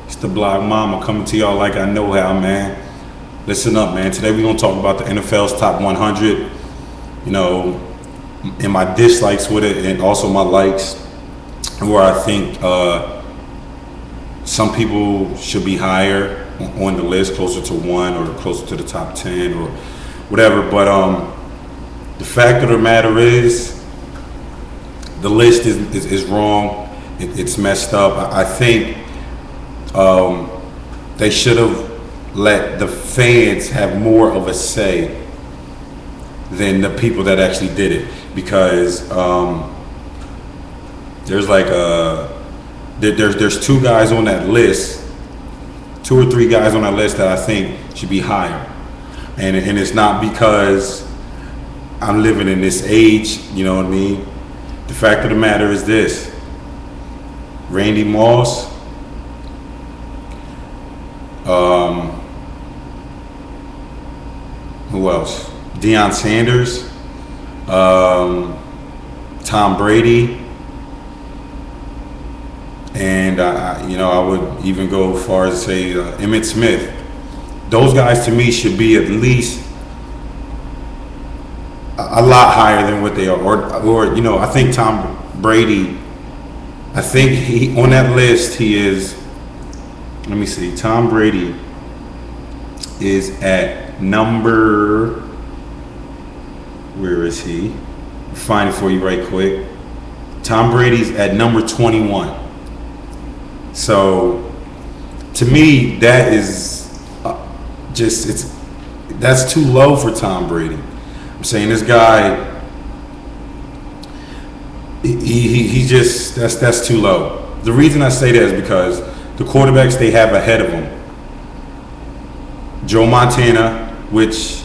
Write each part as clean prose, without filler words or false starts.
It's the Block Mama coming to y'all like I know how, man. Listen up, man. Today we're going to talk about the NFL's top 100, you know, and my dislikes with it and also my likes, where I think some people should be higher on the list, closer to 1 or closer to the top 10 or whatever. But the fact of the matter is the list is wrong. It's messed up. I think they should have let the fans have more of a say than the people that actually did it, because there's like there's 2 guys on that list, 2 or 3 guys on that list that I think should be higher, and it's not because I'm living in this age, you know what I mean. The fact of the matter is this: Randy Moss, who else? Deion Sanders, Tom Brady, and I would even go as far as say Emmitt Smith. Those guys to me should be at least a lot higher than what they are, or I think Tom Brady. I think he on that list he is. Let me see. Tom Brady is at number. Where is he? I'll find it for you right quick. Tom Brady's at number 21. So, to me, that is that's too low for Tom Brady. I'm saying this guy, he just that's too low. The reason I say that is because the quarterbacks they have ahead of him, Joe Montana, which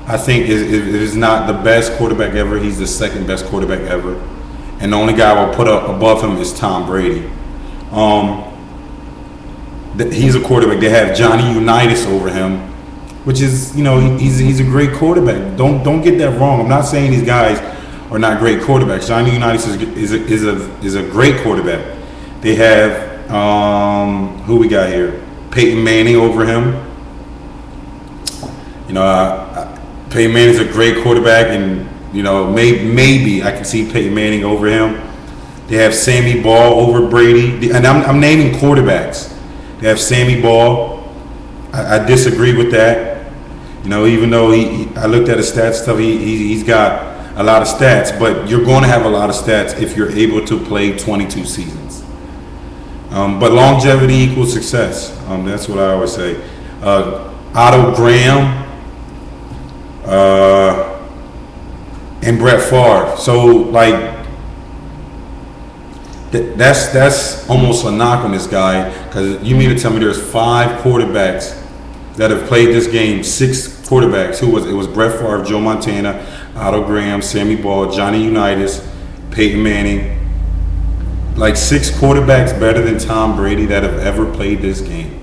I think is not the best quarterback ever. He's the second best quarterback ever, and the only guy I will put up above him is Tom Brady. He's a quarterback. They have Johnny Unitas over him, which is he's a great quarterback. Don't get that wrong. I'm not saying these guys are not great quarterbacks. Johnny Unitas is a great quarterback. They have who we got here? Peyton Manning over him. Peyton Manning's a great quarterback, and maybe I can see Peyton Manning over him. They have Sammy Ball over Brady, and I'm naming quarterbacks. They have Sammy Ball. I disagree with that. Even though I looked at his stats stuff, he's got a lot of stats, but you're going to have a lot of stats if you're able to play 22 seasons. But longevity equals success. That's what I always say. Otto Graham. And Brett Favre. So that's almost a knock on this guy, because you mean to tell me there's 5 quarterbacks that have played this game, 6 quarterbacks. It was Brett Favre, Joe Montana, Otto Graham, Sammy Ball, Johnny Unitas, Peyton Manning. 6 quarterbacks better than Tom Brady that have ever played this game.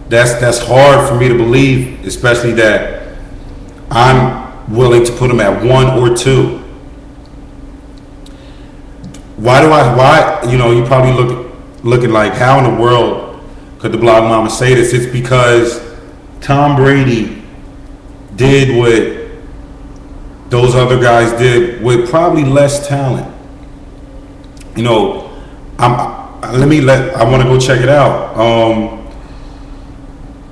That's hard for me to believe, especially that I'm willing to put him at 1 or 2. Why you probably looking like, how in the world could the Blog Mama say this? It's because Tom Brady did what those other guys did with probably less talent. I want to go check it out.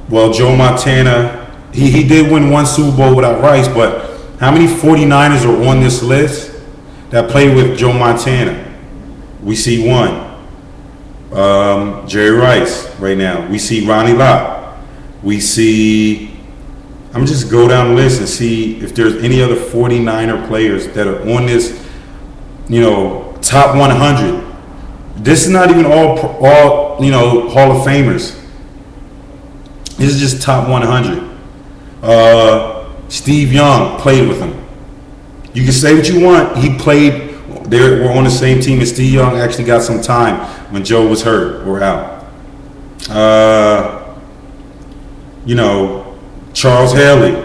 Well, Joe Montana, he did win 1 Super Bowl without Rice, but how many 49ers are on this list that play with Joe Montana? We see 1. Jerry Rice right now. We see Ronnie Lott. We see, I'm just go down the list and see if there's any other 49er players that are on this, top 100. This is not even all Hall of Famers. This is just top 100. Steve Young played with him. You can say what you want. He played. They were on the same team, and Steve Young actually got some time when Joe was hurt or out. Charles Haley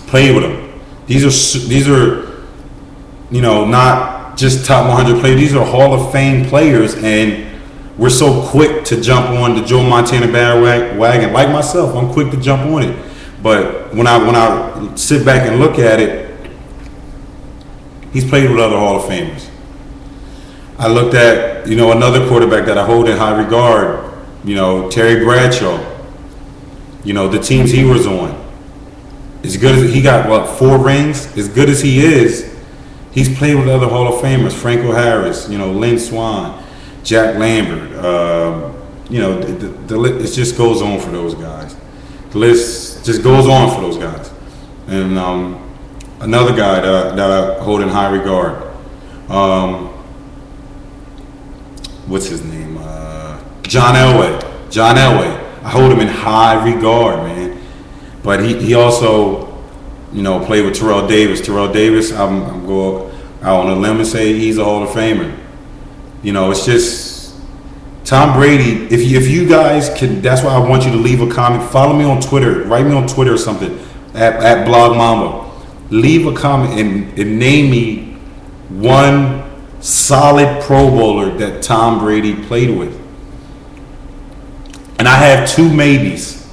played with him. These are not just top 100 players. These are Hall of Fame players, and we're so quick to jump on the Joe Montana bandwagon. Like myself, I'm quick to jump on it. But when I sit back and look at it, he's played with other Hall of Famers. I looked at, another quarterback that I hold in high regard, Terry Bradshaw. The teams he was on. As good as he got, 4 rings? As good as he is, he's played with other Hall of Famers. Franco Harris, Lynn Swann, Jack Lambert. It just goes on for those guys. The list just goes on for those guys. And another guy that I hold in high regard. What's his name? John Elway. John Elway. I hold him in high regard, man. But he also, played with Terrell Davis. Terrell Davis, I'm going out on a limb and say he's a Hall of Famer. It's just Tom Brady. If you guys can, that's why I want you to leave a comment. Follow me on Twitter. Write me on Twitter or something at Blog Mamba. Leave a comment and name me one solid Pro Bowler that Tom Brady played with. And I have 2 maybes.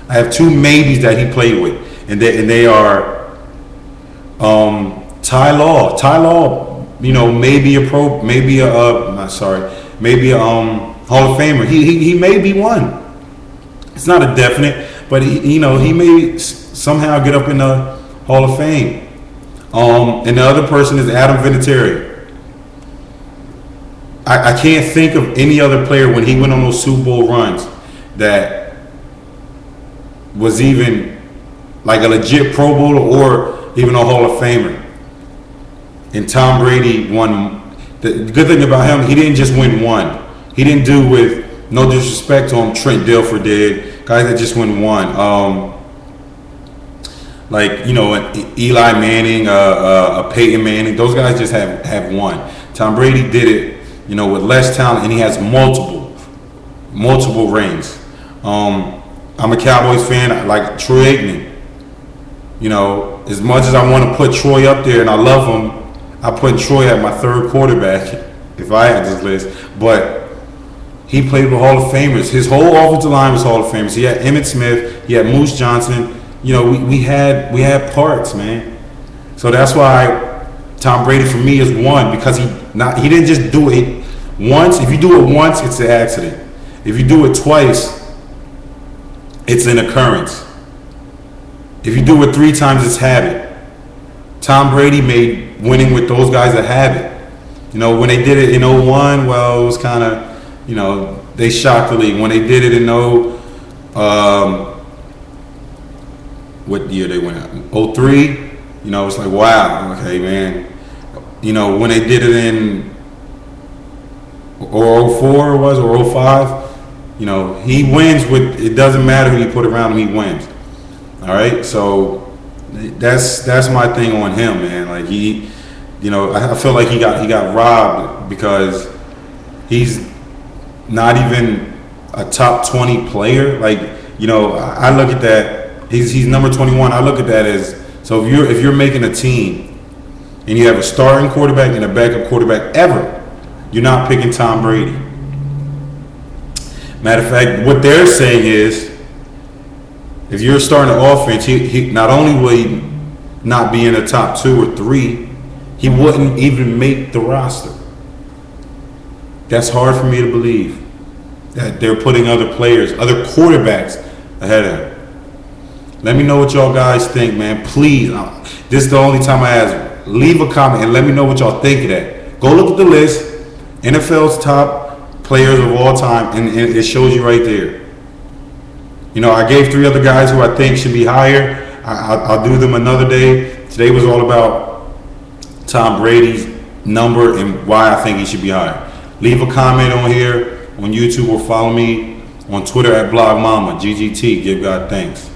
I have 2 maybes that he played with, and they are Ty Law. Ty Law, maybe a Hall of Famer. He may be one. It's not a definite, but he may somehow get up in the Hall of Fame. And the other person is Adam Vinatieri. I can't think of any other player when he went on those Super Bowl runs that was even like a legit Pro Bowler or even a Hall of Famer. And Tom Brady won. The good thing about him, he didn't just win one. He didn't do, with no disrespect to him, Trent Dilfer did. Guys that just win one. Eli Manning, Peyton Manning. Those guys just have won. Tom Brady did it, with less talent, and he has multiple rings. I'm a Cowboys fan. I like Troy Aikman. As much as I want to put Troy up there, and I love him, I put Troy at my 3rd quarterback if I had this list. But he played with Hall of Famers. His whole offensive line was Hall of Famers. He had Emmitt Smith. He had Moose Johnson. We had parts, man. So that's why Tom Brady for me is one, because he didn't just do it once. If you do it once, it's an accident. If you do it twice, it's an occurrence. If you do it 3 times, it's habit. Tom Brady made winning with those guys a habit. When they did it in 01, well, it was kind of, they shocked the league. When they did it in what year they went out? 03, it's like, wow, okay, man. When they did it in or 04 it was, or 05, he wins with, it doesn't matter who you put around him, he wins. All right, so that's my thing on him, man. Like I feel like he got robbed because he's not even a top 20 player. Like, I look at that. He's number 21. I look at that as, so if you're making a team and you have a starting quarterback and a backup quarterback ever, you're not picking Tom Brady. Matter of fact, what they're saying is, if you're starting an offense, he not only will he not be in the top 2 or 3, he wouldn't even make the roster. That's hard for me to believe, that they're putting other players, other quarterbacks ahead of him. Let me know what y'all guys think, man. Please, this is the only time I ask. Leave a comment and let me know what y'all think of that. Go look at the list, NFL's top players of all time, and it shows you right there. I gave 3 other guys who I think should be higher. I'll do them another day. Today was all about Tom Brady's number and why I think he should be higher. Leave a comment on here on YouTube or follow me on Twitter at Blog Mama, GGT. Give God thanks.